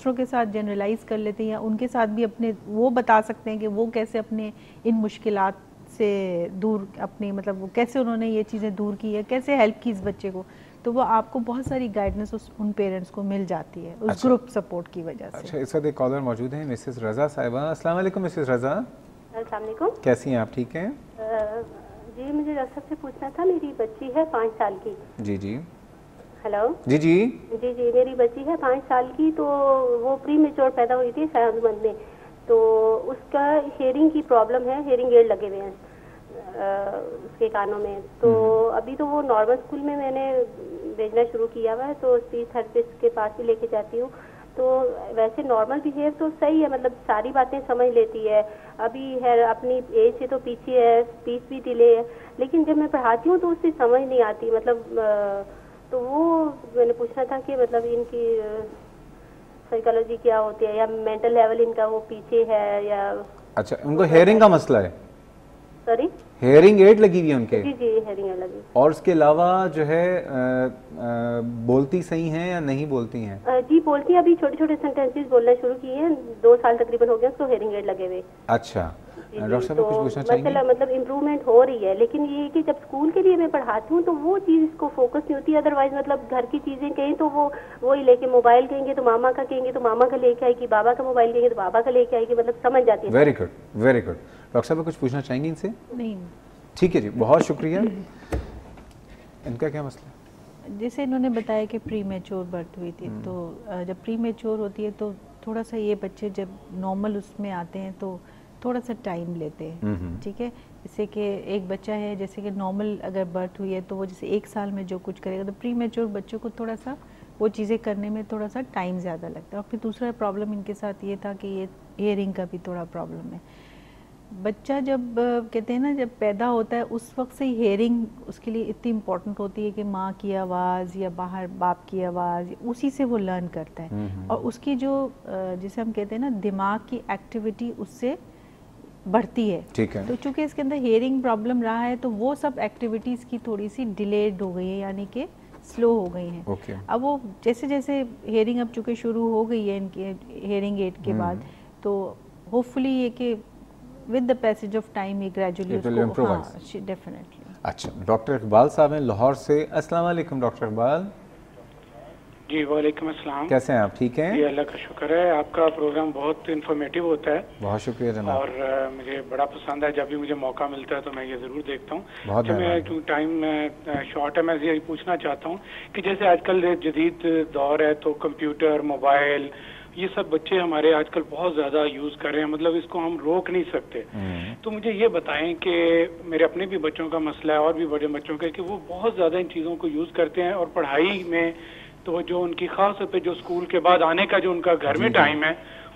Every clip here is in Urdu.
دوسروں کے ساتھ جنرلائز کر لیتے ہیں یا ان کے ساتھ بھی اپنے وہ بتا سکتے ہیں کہ وہ کیسے اپنے ان مشکلات سے دور اپنی مطلب وہ کیسے انہوں نے یہ چیزیں دور کی ہے, کیسے ہیلپ کی اس بچے کو, تو وہ آپ کو بہت ساری گائیڈنس ان پیرنٹس کو مل جاتی ہے اس گروپ سپورٹ کی وجہ سے. اچھا, اس وقت ایک کالر موجود ہیں مسز رضا صاحبہ. السلام علیکم مسز رضا. السلام علیکم. کیسی ہیں آپ, ٹھیک ہیں؟ جی مجھے ڈاکٹر سے پوچھنا تھا, میری بچی ہے 5 سال کی. جی جی. ہیلو. جی جی جی جی میری بچی ہے 5 سال کی, تو وہ پری میچور پیدا ہوئی تھی 7 منتھ میں, تو اس کا ہیئرنگ کی پرابلم ہے, ہیئرنگ ایڈ لگے ہوئے ہیں اس کے کانوں میں. تو ابھی تو وہ نارمل اسکول میں نے بھیجنا شروع کیا ہوا ہے, تو اسپیچ تھراپسٹ کے پاس بھی لے کے جاتی ہوں. تو ویسے نارمل بیہیو تو صحیح ہے, مطلب ساری باتیں سمجھ لیتی ہے, ابھی ہے اپنی ایج سے تو پیچھے ہے, اسپیچ بھی ڈیلے ہے, لیکن جب میں پڑھاتی ہوں تو اس سے سمجھ نہیں آتی. مطلب تو وہ میں نے پوچھنا تھا کہ مطلب ان کی سائیکالوجی کیا ہوتی ہے, یا مینٹل لیول ان کا وہ پیچھے ہے یا. اچھا, ان کو ہیئرنگ کا مسئلہ ہے؟ سوری, ہیئرنگ ایڈ لگی ہوئی ہے ان کے؟ جی جی ہیئرنگ ایڈ لگی. اور اس کے علاوہ جو ہے بولتی صحیح ہیں یا نہیں بولتی ہیں؟ جی بولتی ہیں, ابھی چھوٹے چھوٹے سینٹینسز بولنا شروع کیے ہیں, 2 سال تقریباً ہو گیا اس کو ہیئرنگ ایڈ لگے ہوئے. اچھا, ڈاکٹر صاحب کچھ پوچھنا چاہیں گے؟ مطلب امپروومنٹ ہو رہی ہے, لیکن یہ کہ جب اسکول کے لیے میں پڑھاتی ہوں تو وہ چیز اس کو فوکس نہیں ہوتی. ادروائز مطلب گھر کی چیزیں کہیں تو وہ وہی لے کے, موبائل کہیں گے تو ماما کا کہیں گے تو ماما کا لے کے آئے گی, بابا کا موبائل کہیں گے تو بابا کا لے کے آئے گی, مطلب سمجھ جاتی ہے. Very good very good. Doctor صاحب کچھ پوچھنا چاہیں گے ان سے؟ نہیں. ٹھیک ہے جی, بہت شکریہ. ان کا کیا مسئلہ ہے؟ جیسے انہوں نے بتایا کہ پری میچور برتھ ہوئی تھی, تو جب پری میچور ہوتی ہے تو تھوڑا سا یہ بچے جب نارمل اس میں آتے ہیں تو تھوڑا سا ٹائم لیتے ہیں. ٹھیک ہے, جیسے کہ ایک بچہ ہے جیسے کہ نارمل اگر برتھ ہوئی ہے تو وہ جیسے 1 سال میں جو کچھ کرے گا, تو پری میچور بچوں کو تھوڑا سا وہ چیزیں کرنے میں تھوڑا سا ٹائم زیادہ لگتا ہے. اور پھر دوسرا پرابلم ان کے ساتھ یہ تھا کہ یہ ہیئرنگ کا بھی تھوڑا پرابلم ہے. بچہ جب کہتے ہیں نا جب پیدا ہوتا ہے اس وقت سے ہیئرنگ اس کے لیے اتنی امپورٹنٹ ہوتی ہے کہ ماں کی آواز یا باہر باپ کی آواز اسی سے وہ لرن کرتا ہے, اور اس کی جو جسے ہم کہتے ہیں نا دماغ کی ایکٹیویٹی اس سے بڑھتی ہے. تو چونکہ اس کے اندر ہیئرنگ پرابلم رہا ہے تو وہ سب ایکٹیویٹیز کی تھوڑی سی ڈیلیڈ ہو گئی ہیں, یعنی کہ سلو ہو گئی ہیں. اب وہ جیسے جیسے ہیئرنگ اب چونکہ شروع ہو گئی ہے ان کے ہیئرنگ ایڈ کے بعد, تو ہوپ فلی یہ کہ with the passage of time یہ gradually اس کو, ہاں definitely. اچھا, ڈاکٹر اقبال صاحب ہیں لاہور سے. السلام علیکم ڈاکٹر اقبال. جی وعلیکم السلام. کیسے ہیں آپ, ٹھیک ہیں؟ جی اللہ کا شکر ہے, آپ کا پروگرام بہت انفارمیٹیو ہوتا ہے. بہت شکریہ جناب. اور مجھے بڑا پسند ہے, جب بھی مجھے موقع ملتا ہے تو میں یہ ضرور دیکھتا ہوں. بہت میں ٹائم شارٹ ہے, میں یہ پوچھنا چاہتا ہوں کہ جیسے آج کل جدید دور ہے تو کمپیوٹر, موبائل, یہ سب بچے ہمارے آج کل بہت زیادہ یوز کر رہے ہیں, مطلب اس کو ہم روک نہیں سکتے. تو مجھے یہ بتائیں کہ میرے اپنے بھی بچوں کا مسئلہ ہے اور بھی بڑے بچوں کا, کہ وہ بہت زیادہ ان چیزوں کو یوز کرتے ہیں, اور پڑھائی میں تو جو ان کی خاص طور پہ جو اسکول کے بعد آنے کا جو ان کا گھر میں ٹائم ہے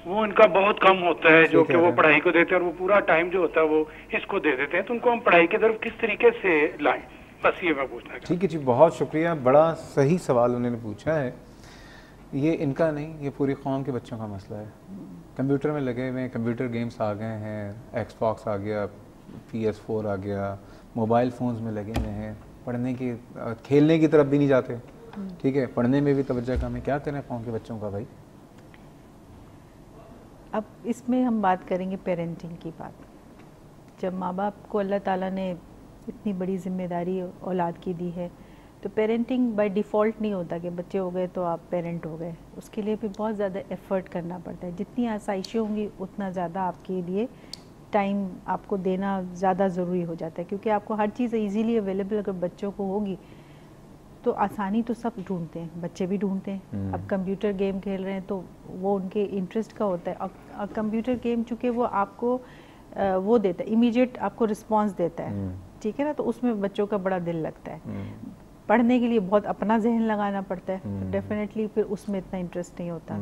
وہ ان کا بہت کم ہوتا ہے, جو کہ وہ پڑھائی کو دیتے ہیں, اور وہ پورا ٹائم جو ہوتا ہے وہ اس کو دے دیتے ہیں. تو ان کو ہم پڑھائی کی طرف کس طریقے سے لائیں, بس یہ میں پوچھنا چاہتا ہوں. ٹھیک ہے جی, بہت شکریہ. بڑا صحیح سوال انہوں نے پوچھا ہے. یہ ان کا نہیں, یہ پوری قوم کے بچوں کا مسئلہ ہے. کمپیوٹر میں لگے ہوئے ہیں, کمپیوٹر گیمز آ گئے ہیں, ایکس باکس آ گیا, PS4 آ گیا, موبائل فونز میں لگے ہوئے ہیں, پڑھنے کی کھیلنے کی طرف بھی نہیں جاتے. ٹھیک ہے, پڑھنے میں بھی توجہ کم ہے. کیا کریں قوم کے بچوں کا بھائی؟ اب اس میں ہم بات کریں گے پیرنٹنگ کی بات. جب ماں باپ کو اللہ تعالیٰ نے اتنی بڑی ذمہ داری اولاد کی دی ہے تو پیرنٹنگ بائی ڈیفالٹ نہیں ہوتا کہ بچے ہو گئے تو آپ پیرنٹ ہو گئے. اس کے لیے بھی بہت زیادہ ایفرٹ کرنا پڑتا ہے. جتنی آسائشیں ہوں گی اتنا زیادہ آپ کے لیے ٹائم آپ کو دینا زیادہ ضروری ہو جاتا ہے, کیونکہ آپ کو ہر چیز ایزیلی اویلیبل اگر بچوں کو ہوگی تو آسانی تو سب ڈھونڈتے ہیں, بچے بھی ڈھونڈتے ہیں. اب کمپیوٹر گیم کھیل رہے ہیں تو وہ ان کے انٹرسٹ کا ہوتا ہے, اور کمپیوٹر گیم چونکہ وہ آپ کو وہ دیتا ہے, امیجیٹ آپ کو رسپانس دیتا ہے. ٹھیک ہے نا, تو اس میں بچوں کا بڑا دل لگتا ہے. پڑھنے کے لیے بہت اپنا ذہن لگانا پڑتا ہے, تو ڈیفینیٹلی پھر اس میں اتنا انٹرسٹ نہیں ہوتا.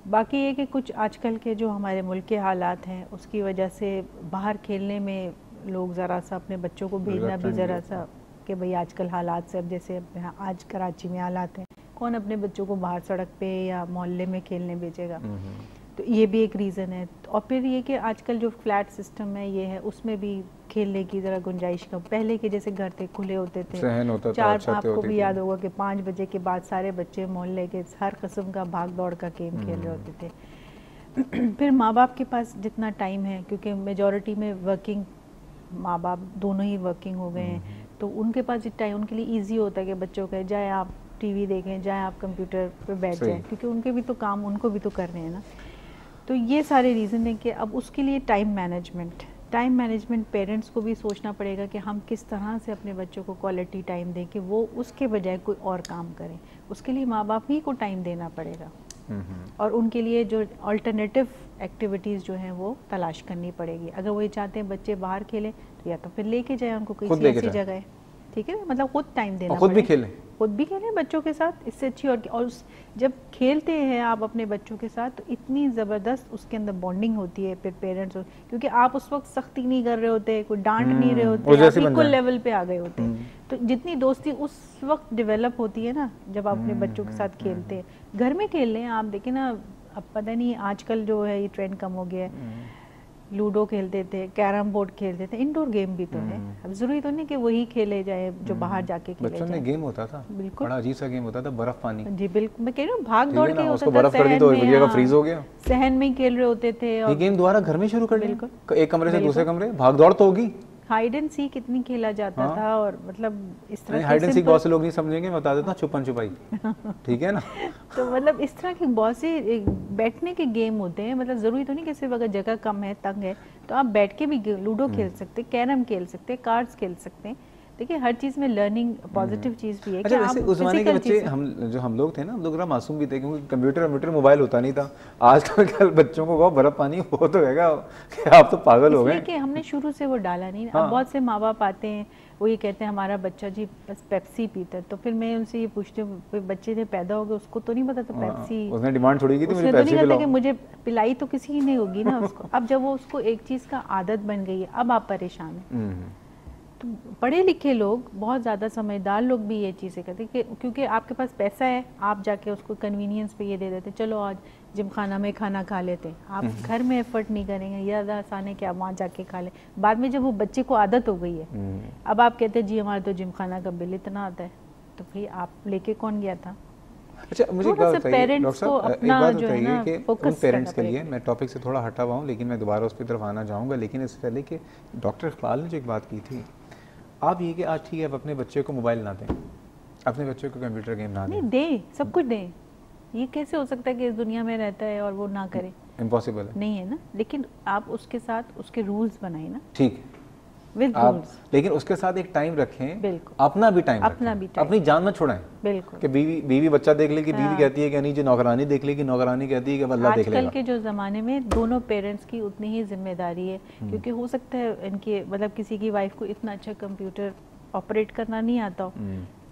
باقی یہ کہ کچھ آج کل کے جو ہمارے ملک کے حالات ہیں اس کی وجہ سے باہر کھیلنے میں لوگ ذرا سا اپنے بچوں کو بھیجنا بھی ذرا سا کہ بھئی آج کل حالات سے, اب جیسے آج کراچی میں حالات ہیں, کون اپنے بچوں کو باہر سڑک پہ یا محلے میں کھیلنے بھیجے گا. تو تو یہ بھی ایک ریزن ہے. اور پھر یہ کہ آج کل جو فلیٹ سسٹم ہے یہ ہے, اس میں بھی کھیلنے کی ذرا گنجائش کم. پہلے کے جیسے گھر تھے کھلے ہوتے تھے, چار, آپ کو بھی یاد ہوگا کہ 5 بجے کے بعد سارے بچے محلے کے ہر قسم کا بھاگ دوڑ کا گیم کھیل رہے ہوتے تھے. پھر ماں باپ کے پاس جتنا ٹائم ہے, کیونکہ میجورٹی میں ورکنگ ماں باپ دونوں ہی ورکنگ ہو گئے ہیں, تو ان کے پاس ٹائم, ان کے لیے ایزی ہوتا ہے کہ بچوں کا جائے آپ ٹی وی دیکھیں, جائیں آپ کمپیوٹر پہ بیٹھ جائیں, کیونکہ ان کے بھی تو کام ان کو بھی تو کرنے ہیں نا. تو یہ سارے ریزن ہیں کہ اب اس کے لیے ٹائم مینجمنٹ پیرنٹس کو بھی سوچنا پڑے گا کہ ہم کس طرح سے اپنے بچوں کو کوالٹی ٹائم دیں کہ وہ اس کے بجائے کوئی اور کام کریں. اس کے لیے ماں باپ ہی کو ٹائم دینا پڑے گا, اور ان کے لیے جو آلٹرنیٹیو ایکٹیویٹیز جو ہیں وہ تلاش کرنی پڑے گی. اگر وہ یہ چاہتے ہیں بچے باہر کھیلیں تو یا تو پھر لے کے جائیں ان کو کسی ایسی جگہ ہے, ٹھیک ہے, مطلب خود ٹائم دینا, خود بھی کھیلیں بچوں کے ساتھ. اس سے اچھی اور جب کھیلتے ہیں آپ اپنے بچوں کے ساتھ تو اتنی زبردست اس کے اندر بانڈنگ ہوتی ہے. پھر پیرنٹس, کیونکہ آپ اس وقت سختی نہیں کر رہے ہوتے, کوئی ڈانٹ نہیں رہے ہوتے, آپ ایکول لیول پہ آ گئے ہوتے ہیں. تو جتنی دوستی اس وقت ڈیولپ ہوتی ہے نا جب آپ اپنے بچوں کے ساتھ کھیلتے ہیں. گھر میں کھیل لیں آپ, دیکھیں نا اب پتہ نہیں آج کل جو ہے یہ ٹرینڈ کم ہو گیا ہے, لوڈو کھیلتے تھے, کیرم بورڈ کھیلتے تھے, انڈور گیم بھی تو ہے. اب ضروری تو نہیں کہ وہی کھیلے جائے جو باہر جا کے کھیلے جائے. بچوں میں گیم ہوتا تھا, بالکل بڑا عجیب سا گیم ہوتا تھا, برف پانی. جی بالکل, میں کہہ رہی ہوں بھاگ دوڑ کے ہوتا تھا, صحن میں کھیل رہے ہوتے تھے. یہ گیم دوبارہ گھر میں شروع کر دیں, ایک کمرے سے دوسرے کمرے, بھاگ دوڑ تو ہوگی. ہائیڈ اینڈ سیک کتنی کھیلا جاتا تھا, اور مطلب اس طرح ہائیڈ اینڈ سیک بہت سے لوگ نہیں سمجھیں گے, میں بتا دیتا ہوں چھپن چھپائی, ٹھیک ہے نا. تو مطلب اس طرح کے بہت سے بیٹھنے کے گیم ہوتے ہیں. مطلب ضروری تو نہیں کہ صرف اگر جگہ کم ہے, تنگ ہے, تو آپ بیٹھ کے بھی لوڈو کھیل سکتے, کیرم کھیل سکتے, کارڈز کھیل سکتے ہیں. دیکھیے ہر چیز میں لرننگ پازیٹیو چیز بھی ہے. اچھا اس زمانے کے بچے ہم لوگ تھے نا, ہم لوگ ذرا معصوم بھی تھے, کیونکہ کمپیوٹر موبائل ہوتا نہیں تھا. آج کل بچوں کو برف پانی وہ تو کہے گا کہ آپ تو پاگل ہو گئے. کہ ہم نے شروع سے وہ ڈالا نہیں. اب بہت سے ماں باپ آتے ہیں, وہ یہ کہتے ہیں ہمارا بچہ جی بس پیپسی پیتا ہے. تو پھر میں ان سے یہ پوچھتی ہوں, بچے سے پیدا ہو گئے, اس کو تو نہیں پتا تھا پیپسی, اس نے ڈیمانڈ تھوڑی کی تھی مجھے پیپسی پلاؤ, کہ مجھے پلائی تو کسی نہیں ہوگی نا اس کو. اب جب وہ اس کو ایک چیز کا عادت بن گئی ہے, اب آپ پریشان ہیں. تو پڑھے لکھے لوگ, بہت زیادہ سمجھدار لوگ بھی یہ چیزیں کرتے ہیں کہ کیونکہ آپ کے پاس پیسہ ہے, آپ جا کے اس کو کنوینئنس پہ یہ دے دیتے, چلو آج جم خانہ میں کھانا کھا لیتے. آپ گھر میں ایفرٹ نہیں کریں گے, یہ زیادہ آسان ہے کہ آپ وہاں جا کے کھا لیں. بعد میں جب وہ بچے کو عادت ہو گئی ہے, اب آپ کہتے ہیں جی ہمارا تو جم خانہ کا بل اتنا آتا ہے, تو پھر آپ لے کے کون گیا تھا. اچھا مجھے ایک بات بتائیے ڈاکٹر صاحب, ایک بات بتائیے کہ ان پیرنٹس کے لیے, میں ٹاپک سے تھوڑا ہٹا ہوا ہوں لیکن میں دوبارہ اس کی طرف آنا چاہوں گا, لیکن اس سے پہلے کہ ڈاکٹر اقبال نے جو ایک بات کی تھی, آپ یہ کہ آج ٹھیک ہے آپ اپنے بچے کو موبائل نہ دیں, اپنے بچے کو کمپیوٹر گیم نہ دیں. دیں, سب کچھ دیں. یہ کیسے ہو سکتا ہے کہ اس دنیا میں رہتا ہے اور وہ نہ کرے, امپاسبل ہے, نہیں ہے نا. لیکن آپ اس کے ساتھ اس کے رولز بنائیں نا, ٹھیک ہے, لیکن اس کے ساتھ ایک ٹائم رکھیں, اپنا بھی ٹائم رکھیں, اپنی جان نہ چھوڑیں. بالکل, کہ بیوی بچہ دیکھ لے گی, بیوی کہتی ہے کہ نہیں جی نوکرانی دیکھ لے گی, نوکرانی کہتی ہے کہ اللہ دیکھ لے گا. آج کل کے جو زمانے میں دونوں پیرنٹس کی اتنی ہی ذمہ داری ہے, کیونکہ ہو سکتا ہے ان کے مطلب کسی کی وائف کو اتنا اچھا کمپیوٹر آپریٹ کرنا نہیں آتا ہو,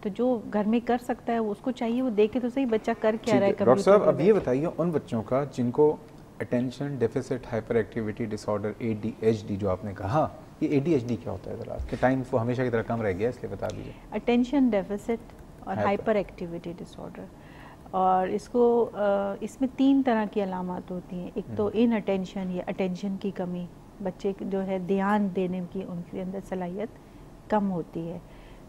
تو جو گھر میں کر سکتا ہے اس کو چاہیے وہ دیکھے تو صحیح بچہ کر کیا رہا ہے. ڈاکٹر صاحب اب یہ بتائیے ان بچوں کا جن کو اٹینشن ڈیفیسٹ ہائپر ایکٹیویٹی ڈس آرڈر ADHD جو آپ نے کہا, یہ ADHD کیا ہوتا ہے ذرا, کہ ٹائم وہ ہمیشہ کی طرح کم رہ گیا اس لیے بتا دیجیے. اٹینشن ڈیفیسٹ اور ہائپر ایکٹیویٹی ڈس آرڈر, اور اس کو اس میں 3 طرح کی علامات ہوتی ہیں. ایک تو ان اٹینشن یا اٹینشن کی کمی, بچے جو ہے دھیان دینے کی ان کے اندر صلاحیت کم ہوتی ہے.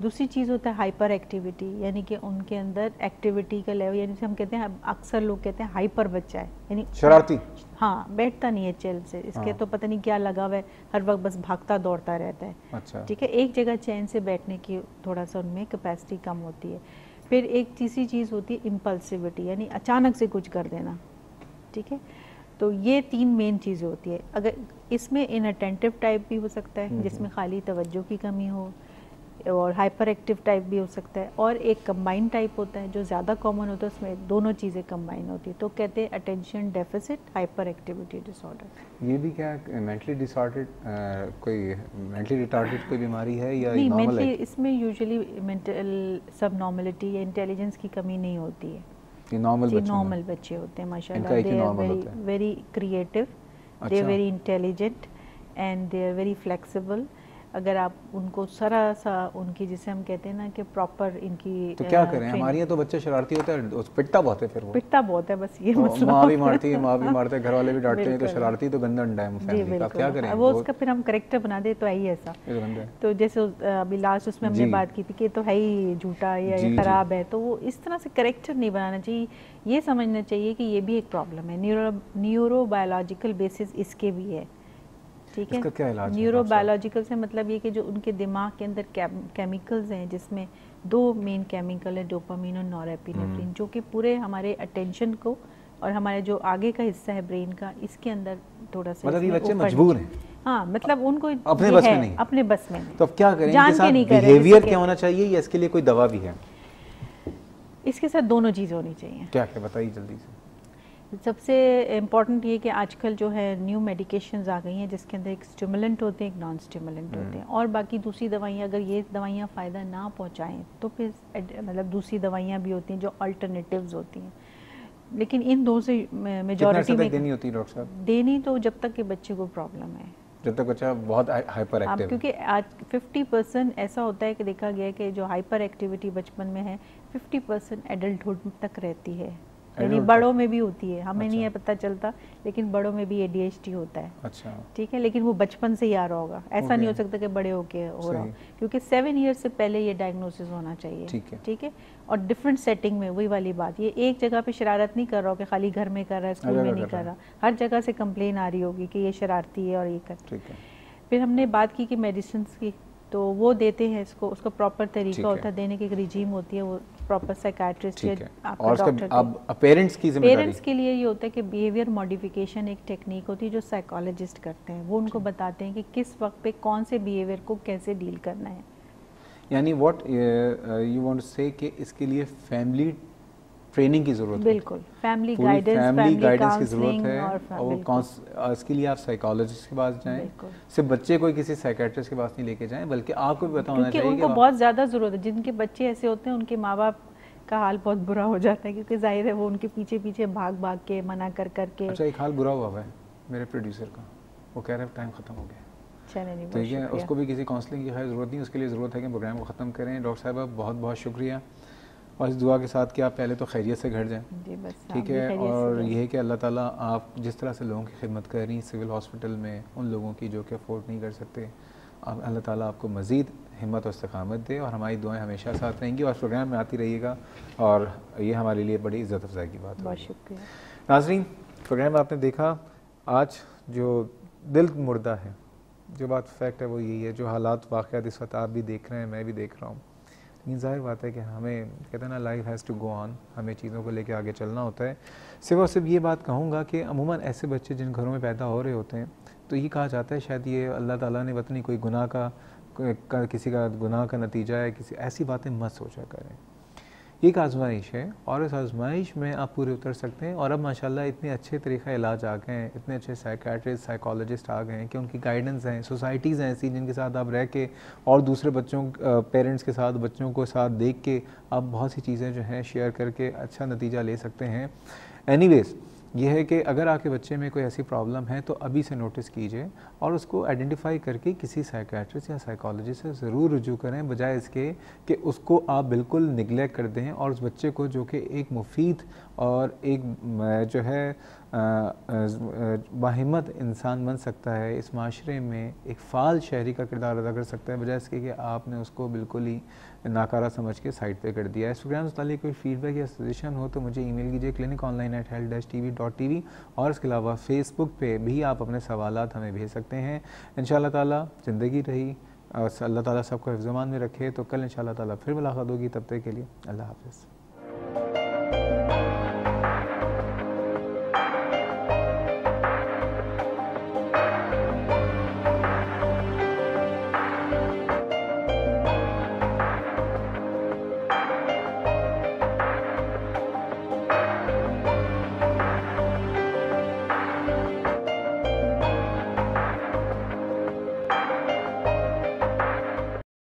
دوسری چیز ہوتا ہے ہائپر ایکٹیویٹی, یعنی کہ ان کے اندر ایکٹیویٹی کا لیول, یعنی ہم کہتے ہیں اکثر لوگ کہتے ہیں ہائپر بچہ ہے, یعنی شرارتی, ہاں بیٹھتا نہیں ہے چل سے, اس کے تو پتہ نہیں کیا لگا ہوا ہے, ہر وقت بس بھاگتا دوڑتا رہتا ہے. ٹھیک ہے, ایک جگہ چین سے بیٹھنے کی تھوڑا سا ان میں کیپیسٹی کم ہوتی ہے. پھر ایک تیسری چیز ہوتی ہے امپلسیوٹی, یعنی اچانک سے کچھ کر دینا. ٹھیک ہے, تو یہ 3 مین چیزیں ہوتی ہے. اگر اس میں ان اٹینٹیو ٹائپ بھی ہو سکتا ہے جس میں خالی توجہ کی کمی ہو, اور ہائپر ایکٹیو ٹائپ بھی ہو سکتا ہے, اور ایک کمبائن ٹائپ ہوتا ہے جو زیادہ کامن ہوتا ہے, اس میں دونوں چیزیں کمبائن ہوتی ہے. تو کہتے ہیں اٹینشن ڈیفیسٹ ہائپر ایکٹیویٹی ڈس آرڈر. یہ بھی کیا مینٹلی ڈس آرڈرڈ, کوئی مینٹلی ریٹارڈڈ کوئی بیماری ہے یا نہیں؟ مینٹلی اس میں یوزلی مینٹل سب نارملٹی یا انٹیلیجنس کی کمی نہیں ہوتی ہے. یہ نارمل بچے ہوتے ہیں ماشاء اللہ, they are very creative, they are very intelligent and they are very flexible. اگر آپ ان کو ذرا سا ان کی جسے ہم کہتے ہیں نا کہ پراپر ان کی تو کیا کریں, ہمارے یہاں تو بچے شرارتی ہوتا ہے, پٹتا بہت ہے, پھر وہ پٹتا بہت ہے, بس یہ مسئلہ ماں بھی مارتی ہے, ماں بھی مارتے ہیں, گھر والے بھی ڈانٹتے ہیں, تو شرارتی تو گندا انڈا ہے فیملی کا, کیا کریں وہ اس کا پھر ہم کریکٹر بنا دیں تو ہے ہی ایسا. تو جیسے ابھی لاسٹ اس میں ہم نے بات کی تھی کہ تو ہے ہی جھوٹا یا خراب ہے, تو وہ اس طرح سے کریکٹر نہیں بنانا چاہیے. یہ سمجھنا چاہیے کہ یہ بھی ایک پرابلم ہے, نیورو بایولوجیکل بیسس اس کے بھی ہے, ٹھیک ہے. نیورو بایولوجیکل سے مطلب یہ کہ جو ان کے دماغ کے اندر کیمیکلز ہیں, جس میں 2 مین کیمیکل ہے, ڈوپامین اور نورایپینفرین, جو کہ پورے ہمارے اٹینشن کو اور ہمارے جو آگے کا حصہ ہے برین کا, اس کے اندر تھوڑا سا مطلب یہ بچے مجبور ہیں, ہاں مطلب ان کو اپنے بس میں نہیں, اپنے بس میں نہیں. تو اب کیا کریں, ان کے ساتھ بیہیویئر کیا ہونا چاہیے, یا اس کے لیے کوئی دوا بھی ہے؟ اس کے ساتھ دونوں چیزیں ہونی چاہیے. کیا کیا بتائیے جلدی سے. سب سے امپورٹنٹ یہ کہ آج کل جو ہے نیو میڈیکیشنز آ گئی ہیں, جس کے اندر ایک اسٹیمولنٹ ہوتے ہیں, ایک نان اسٹیمولنٹ ہوتے ہیں, اور باقی دوسری دوائیاں, اگر یہ دوائیاں فائدہ نہ پہنچائیں تو پھر مطلب دوسری دوائیاں بھی ہوتی ہیں جو الٹرنیٹیوز ہوتی ہیں. لیکن ان دو سے میجورٹی میں دینی ہوتی ہے ڈاکٹر صاحب؟ دینی تو جب تک کہ بچے کو پرابلم ہے, جب تک بچہ بہت ہائپر ایکٹیو ہے, کیونکہ آج 50% ایسا ہوتا ہے کہ دیکھا گیا کہ جو ہائپر ایکٹیویٹی بچپن میں ہے 50% ایڈلٹہڈ تک رہتی ہے, یعنی بڑوں میں بھی ہوتی ہے, ہمیں نہیں پتہ چلتا, لیکن بڑوں میں بھی ADHD ہوتا ہے. اچھا, ٹھیک ہے, لیکن وہ بچپن سے ہی آ رہا ہوگا, ایسا نہیں ہو سکتا کہ بڑے ہو کے ہو رہا ہو, کیونکہ 7 ایئر سے پہلے یہ ڈائگنوسس ہونا چاہیے. ٹھیک ہے, اور ڈفرینٹ سیٹنگ میں, وہی والی بات, یہ ایک جگہ پہ شرارت نہیں کر رہا ہو کہ خالی گھر میں کر رہا ہے, اسکول میں نہیں کر رہا, ہر جگہ سے کمپلین آ رہی ہوگی کہ یہ شرارتی ہے اور یہ کر. پھر ہم نے بات کی کہ میڈیسنس کی, تو وہ دیتے ہیں اس کو, اس کا پراپر طریقہ ہوتا ہے دینے کی, ایک رجیم ہوتی ہے, وہ پراپر سائیکیٹرسٹ یا آپ کا ڈاکٹر. اب پیرنٹس کی ذمہ داری, پیرنٹس کے لیے یہ ہوتا ہے کہ بیہیویئر ماڈیفیکیشن ایک ٹیکنیک ہوتی ہے جو سائیکالوجسٹ کرتے ہیں, وہ ان کو بتاتے ہیں کہ کس وقت پہ کون سے بیہیویئر کو کیسے ڈیل کرنا ہے. یعنی واٹ یو وانٹ ٹو سے کہ اس کے لیے فیملی ٹریننگ کی ضرورت ہے. بالکل, فیملی گائیڈنس کی ضرورت ہے, اور اس کے لیے آپ سائیکالوجسٹ کے پاس جائیں. صرف بچے کو کسی سائیکیٹرسٹ کے پاس نہیں لے کے جائیں, بلکہ آپ کو بھی پتہ ہونا چاہیے, کیونکہ ان کو بہت زیادہ ضرورت ہے. جن کے بچے ایسے ہوتے ہیں ان کے ماں باپ کا حال بہت برا ہو جاتا ہے, کیونکہ ظاہر ہے وہ ان کے پیچھے پیچھے بھاگ کے منع کر کے. اچھا, ایک حال برا ہوا ہے میرے پروڈیوسر کا, وہ کہہ رہے ہیں ٹائم ختم ہو گیا. ٹھیک ہے, اس کو بھی کسی کاؤنسلنگ کی خیر ضرورت نہیں, اس کے لیے ضرورت ہے کہ پروگرام کو ختم کریں. ڈاکٹر صاحبہ بہت بہت شکریہ, اور اس دعا کے ساتھ کہ آپ پہلے تو خیریت سے گھر جائیں. ٹھیک ہے, اور یہ ہے کہ اللہ تعالیٰ آپ جس طرح سے لوگوں کی خدمت کر رہی ہیں سول ہاسپٹل میں, ان لوگوں کی جو کہ افورڈ نہیں کر سکتے, اللہ تعالیٰ آپ کو مزید ہمت و استقامت دے, اور ہماری دعائیں ہمیشہ ساتھ رہیں گی, اور اس پروگرام میں آتی رہیے گا, اور یہ ہمارے لیے بڑی عزت افزائی کی بات ہے. بہت شکریہ. ناظرین, پروگرام میں آپ نے دیکھا, آج جو دل مردہ ہے, جو بات فیکٹ ہے وہ یہی ہے, جو حالات واقعات اس وقت آپ بھی دیکھ رہے ہیں, میں بھی دیکھ رہا ہوں, لیکن ظاہر بات ہے کہ ہمیں کہتے ہیں نا لائف ہیز ٹو گو آن, ہمیں چیزوں کو لے کے آگے چلنا ہوتا ہے. صرف اور صرف یہ بات کہوں گا کہ عموماً ایسے بچے جن گھروں میں پیدا ہو رہے ہوتے ہیں, تو یہ کہا جاتا ہے شاید یہ اللہ تعالیٰ نے پتہ نہیں کوئی گناہ کا, کسی کا گناہ کا نتیجہ ہے, کسی ایسی باتیں مت سوچا کریں. یہ ایک آزمائش ہے, اور اس آزمائش میں آپ پورے اتر سکتے ہیں. اور اب ماشاءاللہ اتنے اچھے طریقہ علاج آ گئے ہیں, اتنے اچھے سائیکیٹرسٹ سائیکالوجسٹ آ گئے ہیں کہ ان کی گائیڈنس ہیں, سوسائٹیز ہیں ایسی جن کے ساتھ آپ رہ کے, اور دوسرے بچوں پیرنٹس کے ساتھ, بچوں کو ساتھ دیکھ کے آپ بہت سی چیزیں جو ہیں شیئر کر کے اچھا نتیجہ لے سکتے ہیں. اینی ویز, یہ ہے کہ اگر آپ کے بچے میں کوئی ایسی پرابلم ہے تو ابھی سے نوٹس کیجئے, اور اس کو آئیڈینٹیفائی کر کے کسی سائیکیٹرسٹ یا سائیکالوجسٹ سے ضرور رجوع کریں, بجائے اس کے کہ اس کو آپ بالکل نگلیکٹ کر دیں, اور اس بچے کو جو کہ ایک مفید اور ایک جو ہے باہمت انسان بن سکتا ہے, اس معاشرے میں ایک فعال شہری کا کردار ادا کر سکتا ہے, بجائے اس کے کہ آپ نے اس کو بالکل ہی ناکارہ سمجھ کے سائٹ پہ کر دیا ہے. اس پروگرام سے متعلق کوئی فیڈ بیک یا سجیشن ہو تو مجھے ای میل کیجیے cliniconline@health-tv.tv, اور اس کے علاوہ فیس بک پہ بھی آپ اپنے سوالات ہمیں بھیج سکتے ہیں. انشاءاللہ تعالیٰ زندگی رہی, اور اللہ تعالیٰ سب کو حفظ و امان میں رکھے, تو کل انشاءاللہ تعالیٰ پھر ملاقات ہوگی. تب تک کے لیے اللہ حافظ.